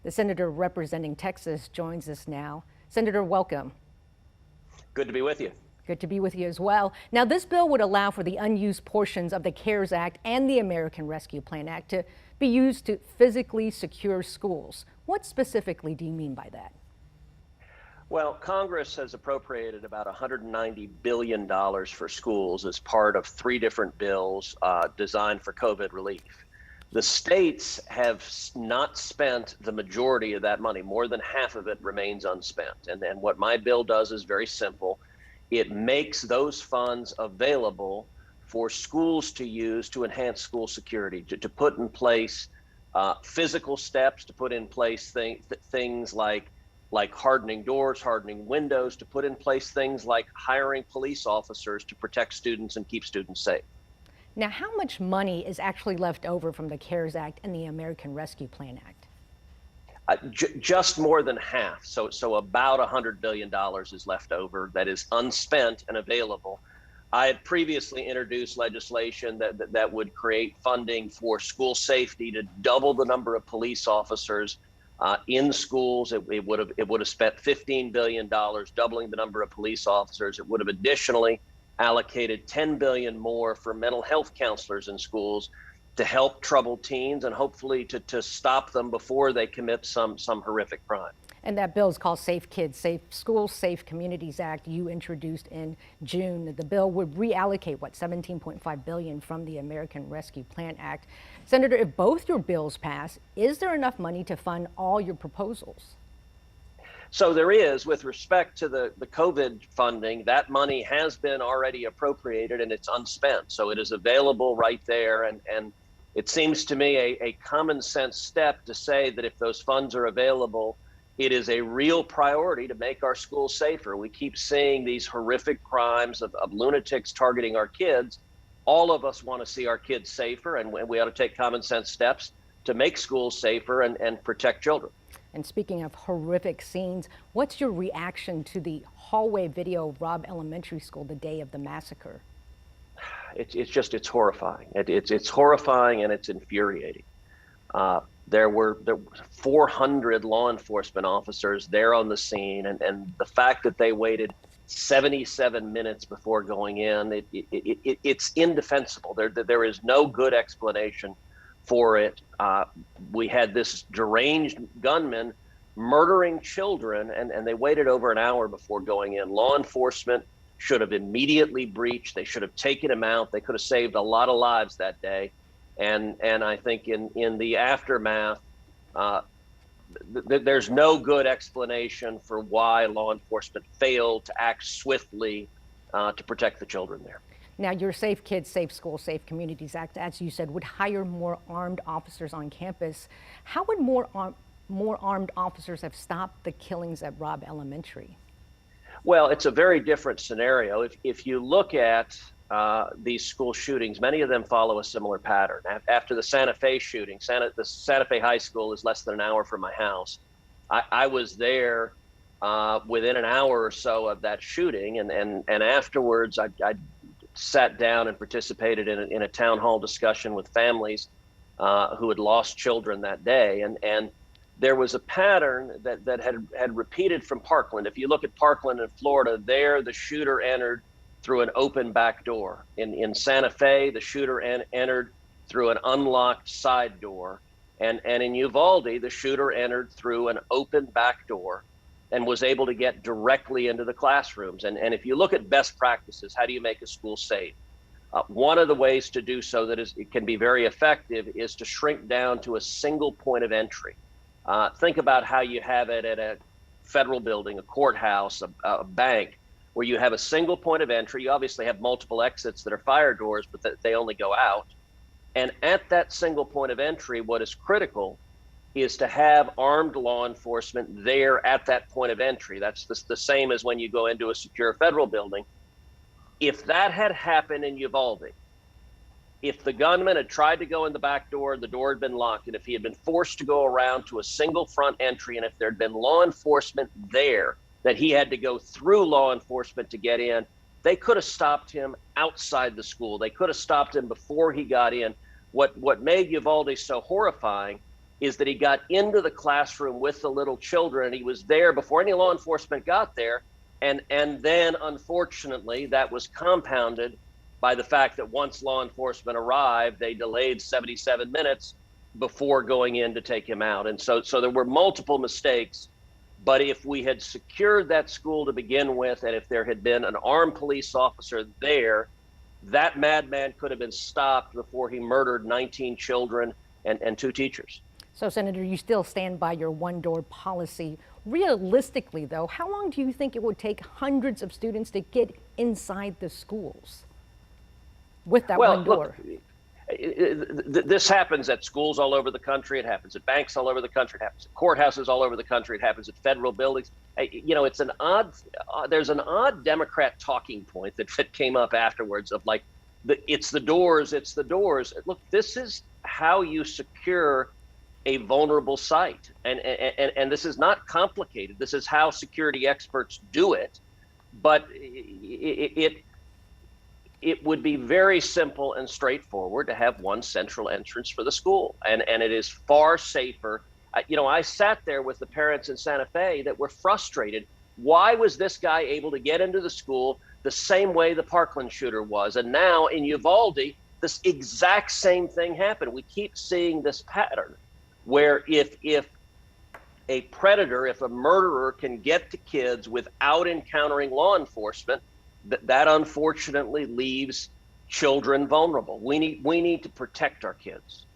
The senator representing Texas joins us now. Senator, welcome. Good to be with you. Good to be with you as well. Now, this bill would allow for the unused portions of the CARES Act and the American Rescue Plan Act to be used to physically secure schools. What specifically do you mean by that? Well, Congress has appropriated about $190 billion for schools as part of three different bills designed for COVID relief. The states have not spent the majority of that money. More than half of it remains unspent. And what my bill does is very simple. It makes those funds available for schools to use to enhance school security, to put in place physical steps, to put in place things like hardening doors, hardening windows, to put in place things like hiring police officers to protect students and keep students safe. Now, how much money is actually left over from the CARES Act and the American Rescue Plan Act? Just more than half. So about $100 billion is left over that is unspent and available. I had previously introduced legislation that would create funding for school safety to double the number of police officers in schools. It would have spent $15 billion, doubling the number of police officers. It would have additionally allocated $10 billion more for mental health counselors in schools to help troubled teens and hopefully to stop them before they commit some horrific crime. And that bill is called Safe Kids, Safe Schools, Safe Communities Act you introduced in June. The bill would reallocate, $17.5 billion from the American Rescue Plan Act. Senator, if both your bills pass, is there enough money to fund all your proposals? So there is. With respect to the COVID funding, that money has been already appropriated and it's unspent. So it is available right there. And it seems to me a common sense step to say that if those funds are available, it is a real priority to make our schools safer. We keep seeing these horrific crimes of lunatics targeting our kids. All of us want to see our kids safer, and we ought to take common sense steps to make schools safer and protect children. And speaking of horrific scenes, what's your reaction to the hallway video of Robb Elementary School the day of the massacre? It's horrifying. It's horrifying and it's infuriating. There were 400 law enforcement officers there on the scene, and the fact that they waited 77 minutes before going in, it's indefensible. There is no good explanation for it. We had this deranged gunman murdering children, and they waited over an hour before going in. Law enforcement should have immediately breached. They should have taken him out. They could have saved a lot of lives that day. And I think in the aftermath, there's no good explanation for why law enforcement failed to act swiftly to protect the children there. Now, your Safe Kids, Safe Schools, Safe Communities Act, as you said, would hire more armed officers on campus. How would more armed officers have stopped the killings at Robb Elementary? Well, it's a very different scenario. If you look at these school shootings, many of them follow a similar pattern. After the Santa Fe shooting, the Santa Fe High School is less than an hour from my house. I was there within an hour or so of that shooting, and afterwards I sat down and participated in a town hall discussion with families who had lost children that day, and there was a pattern that had repeated from Parkland. If you look at Parkland in Florida, there the shooter entered through an open back door. In Santa Fe, the shooter entered through an unlocked side door. And in Uvalde, the shooter entered through an open back door and was able to get directly into the classrooms. And if you look at best practices, how do you make a school safe? One of the ways to do so it can be very effective is to shrink down to a single point of entry. Think about how you have it at a federal building, a courthouse, a bank, where you have a single point of entry. You obviously have multiple exits that are fire doors, but they only go out. And at that single point of entry, what is critical is to have armed law enforcement there at that point of entry. That's the same as when you go into a secure federal building. If that had happened in Uvalde, if the gunman had tried to go in the back door, the door had been locked, and if he had been forced to go around to a single front entry, and if there had been law enforcement there, that he had to go through law enforcement to get in, they could have stopped him outside the school. They could have stopped him before he got in. What made Uvalde so horrifying is that he got into the classroom with the little children, and he was there before any law enforcement got there. And then, unfortunately, that was compounded by the fact that once law enforcement arrived, they delayed 77 minutes before going in to take him out. And so there were multiple mistakes. But if we had secured that school to begin with, and if there had been an armed police officer there, that madman could have been stopped before he murdered 19 children and 2 teachers. So, Senator, you still stand by your one-door policy. Realistically, though, how long do you think it would take hundreds of students to get inside the schools with that one door? Look, this happens at schools all over the country. It happens at banks all over the country. It happens at courthouses all over the country. It happens at federal buildings. You know, it's an odd, there's an odd Democrat talking point that came up afterwards of like, it's the doors, it's the doors. Look, this is how you secure a vulnerable site. And this is not complicated. This is how security experts do it. But it would be very simple and straightforward to have one central entrance for the school. And it is far safer. You know, I sat there with the parents in Santa Fe that were frustrated. Why was this guy able to get into the school the same way the Parkland shooter was? And now in Uvalde, this exact same thing happened. We keep seeing this pattern where if a predator, if a murderer can get to kids without encountering law enforcement, that unfortunately leaves children vulnerable. We need to protect our kids.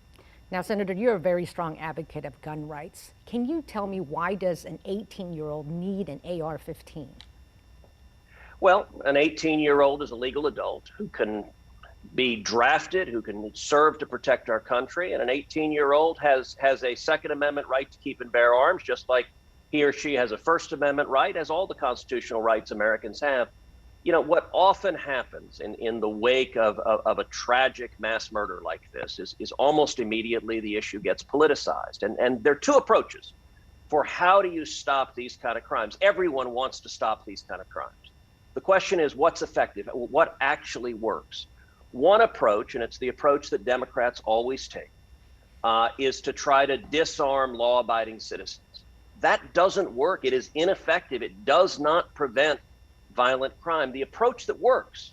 Now, Senator, you're a very strong advocate of gun rights. Can you tell me, why does an 18-year-old need an AR-15? Well, an 18-year-old is a legal adult who can be drafted, who can serve to protect our country, and an 18-year-old has a Second Amendment right to keep and bear arms, just like he or she has a First Amendment right, as all the constitutional rights Americans have. You know, what often happens in the wake of a tragic mass murder like this is almost immediately the issue gets politicized. And there are 2 approaches for how do you stop these kind of crimes. Everyone wants to stop these kind of crimes. The question is, what's effective? What actually works? One approach, and it's the approach that Democrats always take, is to try to disarm law-abiding citizens. That doesn't work. It is ineffective. It does not prevent violent crime. The approach that works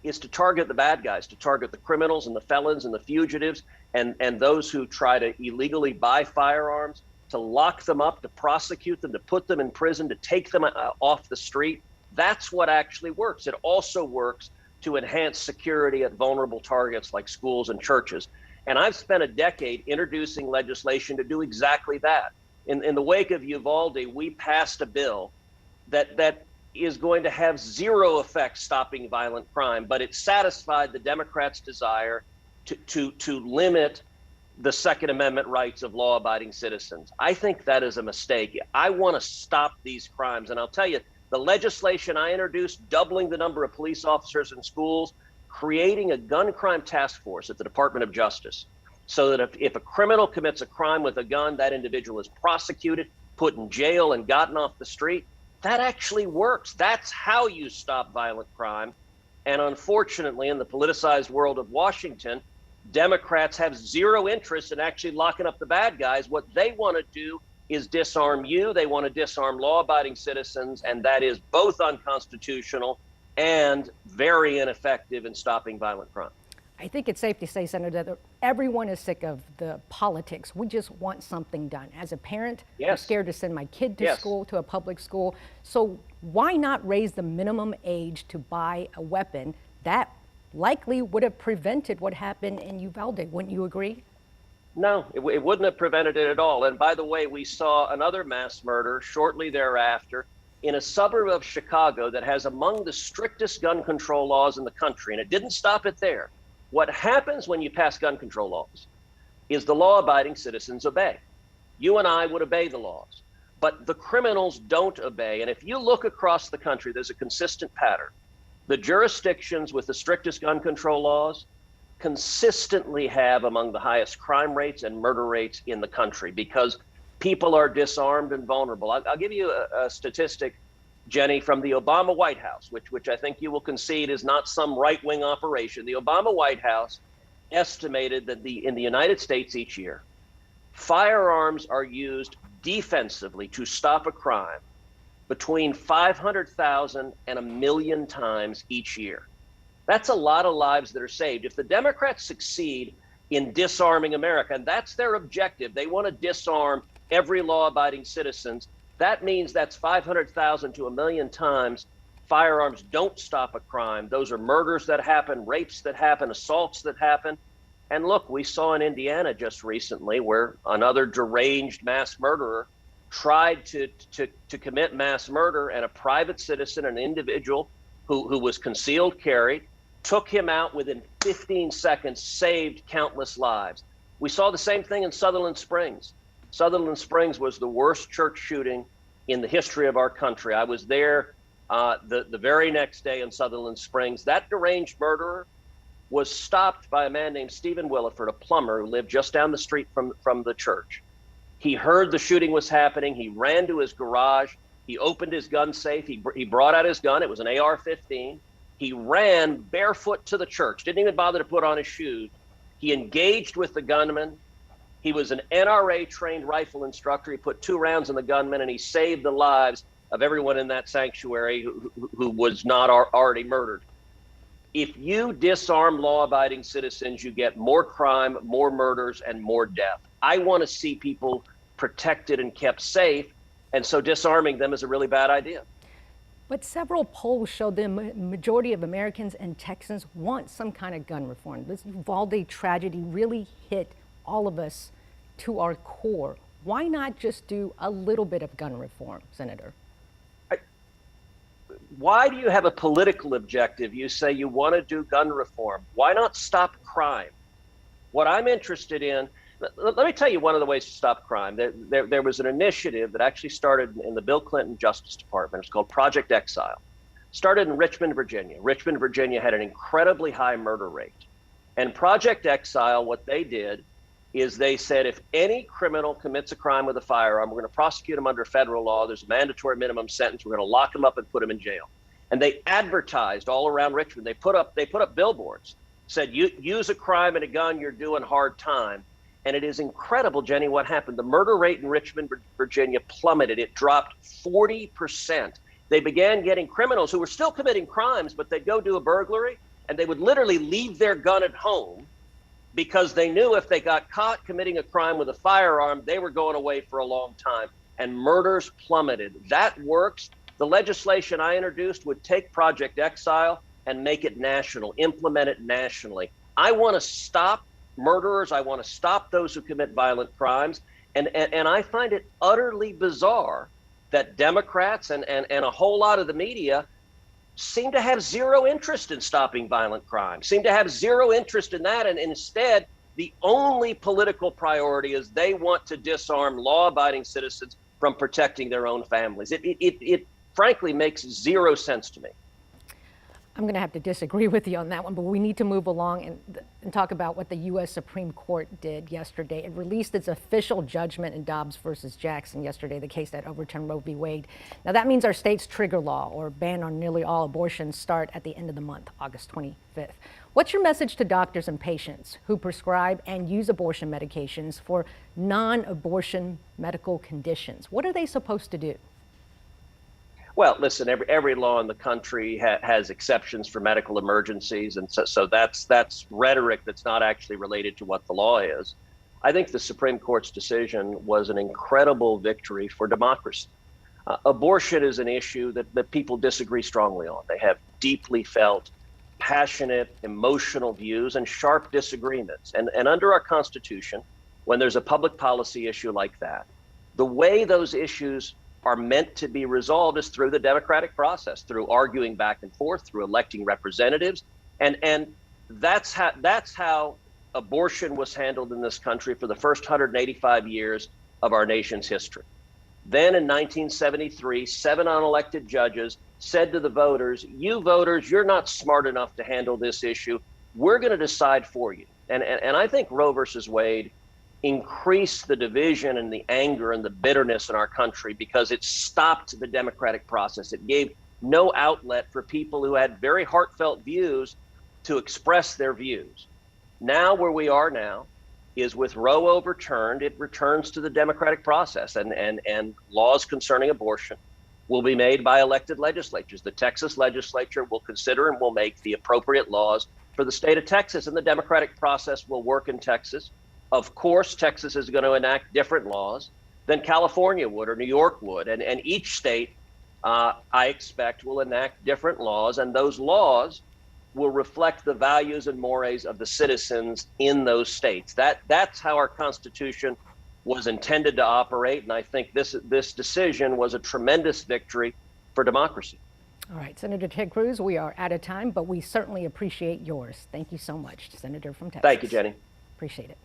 is to target the bad guys, to target the criminals and the felons and the fugitives and those who try to illegally buy firearms, to lock them up, to prosecute them, to put them in prison, to take them off the street. That's what actually works. It also works to enhance security at vulnerable targets like schools and churches. And I've spent a decade introducing legislation to do exactly that. In the wake of Uvalde, we passed a bill that is going to have zero effect stopping violent crime, but it satisfied the Democrats' desire to limit the Second Amendment rights of law-abiding citizens. I think that is a mistake. I want to stop these crimes. And I'll tell you, the legislation I introduced, doubling the number of police officers in schools, creating a gun crime task force at the Department of Justice, so that if a criminal commits a crime with a gun, that individual is prosecuted, put in jail, and gotten off the street. That actually works. That's how you stop violent crime. And unfortunately, in the politicized world of Washington, Democrats have zero interest in actually locking up the bad guys. What they want to do is disarm you. They want to disarm law-abiding citizens, and that is both unconstitutional and very ineffective in stopping violent crime. I think it's safe to say, Senator, that everyone is sick of the politics. We just want something done. As a parent, I'm scared to send my kid to school, to a public school. So why not raise the minimum age to buy a weapon? That likely would have prevented what happened in Uvalde. Wouldn't you agree? No, it wouldn't have prevented it at all. And by the way, we saw another mass murder shortly thereafter in a suburb of Chicago that has among the strictest gun control laws in the country. And it didn't stop it there. What happens when you pass gun control laws is the law-abiding citizens obey. You and I would obey the laws, but the criminals don't obey. And if you look across the country, there's a consistent pattern. The jurisdictions with the strictest gun control laws consistently have among the highest crime rates and murder rates in the country because people are disarmed and vulnerable. I'll give you a statistic, Jenny, from the Obama White House, which I think you will concede is not some right-wing operation. The Obama White House estimated that in the United States each year, Firearms are used defensively to stop a crime between 500,000 and 1 million times each year. That's a lot of lives that are saved. If the Democrats succeed in disarming America, and that's their objective, they want to disarm every law-abiding citizen, that means that's 500,000 to 1 million times firearms don't stop a crime. Those are murders that happen, rapes that happen, assaults that happen. And look, we saw in Indiana just recently where another deranged mass murderer tried to commit mass murder, and a private citizen, an individual who was concealed carry, took him out within 15 seconds, saved countless lives. We saw the same thing in Sutherland Springs. Sutherland Springs was the worst church shooting in the history of our country. I was there the very next day in Sutherland Springs. That deranged murderer was stopped by a man named Stephen Williford, a plumber who lived just down the street from the church. He heard the shooting was happening. He ran to his garage. He opened his gun safe. He brought out his gun. It was an AR-15. He ran barefoot to the church, didn't even bother to put on his shoes. He engaged with the gunman. He was an NRA-trained rifle instructor. He put 2 rounds in the gunman, and he saved the lives of everyone in that sanctuary who was not already murdered. If you disarm law-abiding citizens, you get more crime, more murders, and more death. I want to see people protected and kept safe, and so disarming them is a really bad idea. But several polls show the majority of Americans and Texans want some kind of gun reform. This Uvalde tragedy really hit all of us to our core. Why not just do a little bit of gun reform, Senator? Why do you have a political objective? You say you want to do gun reform. Why not stop crime? What I'm interested in, let me tell you one of the ways to stop crime. There was an initiative that actually started in the Bill Clinton Justice Department. It's called Project Exile. Started in Richmond, Virginia. Richmond, Virginia had an incredibly high murder rate. And Project Exile, what they did is they said, if any criminal commits a crime with a firearm, we're going to prosecute him under federal law. There's a mandatory minimum sentence. We're going to lock him up and put him in jail. And they advertised all around Richmond. They put up billboards, said, use a crime and a gun, you're doing hard time. And it is incredible, Jenny, what happened. The murder rate in Richmond, Virginia plummeted. It dropped 40%. They began getting criminals who were still committing crimes, but they'd go do a burglary and they would literally leave their gun at home because they knew if they got caught committing a crime with a firearm, they were going away for a long time. And murders plummeted. That works. The legislation I introduced would take Project Exile and make it national, implement it nationally. I want to stop murderers. I want to stop those who commit violent crimes. And I find it utterly bizarre that Democrats and a whole lot of the media seem to have zero interest in stopping violent crime, seem to have zero interest in that. And instead, the only political priority is they want to disarm law-abiding citizens from protecting their own families. It frankly makes zero sense to me. I'm going to have to disagree with you on that one, but we need to move along and talk about what the U.S. Supreme Court did yesterday. It released its official judgment in Dobbs versus Jackson yesterday, the case that overturned Roe v. Wade. Now, that means our state's trigger law, or ban on nearly all abortions, start at the end of the month, August 25th. What's your message to doctors and patients who prescribe and use abortion medications for non-abortion medical conditions? What are they supposed to do? Well, listen, every law in the country has exceptions for medical emergencies. And so that's rhetoric that's not actually related to what the law is. I think the Supreme Court's decision was an incredible victory for democracy. Abortion is an issue that people disagree strongly on. They have deeply felt, passionate, emotional views and sharp disagreements. And under our Constitution, when there's a public policy issue like that, the way those issues are meant to be resolved is through the democratic process, through arguing back and forth, through electing representatives. And that's how abortion was handled in this country for the first 185 years of our nation's history. Then in 1973, 7 unelected judges said to the voters, you voters, you're not smart enough to handle this issue. We're going to decide for you. And I think Roe versus Wade increase the division and the anger and the bitterness in our country because it stopped the democratic process. It gave no outlet for people who had very heartfelt views to express their views. Now, where we are now is with Roe overturned, it returns to the democratic process, and laws concerning abortion will be made by elected legislatures. The Texas legislature will consider and will make the appropriate laws for the state of Texas, and the democratic process will work in Texas. Of course, Texas is going to enact different laws than California would or New York would, and each state, I expect, will enact different laws, and those laws will reflect the values and mores of the citizens in those states. That's how our Constitution was intended to operate, and I think this decision was a tremendous victory for democracy. All right, Senator Ted Cruz, we are out of time, but we certainly appreciate yours. Thank you so much, Senator from Texas. Thank you, Jenny. Appreciate it.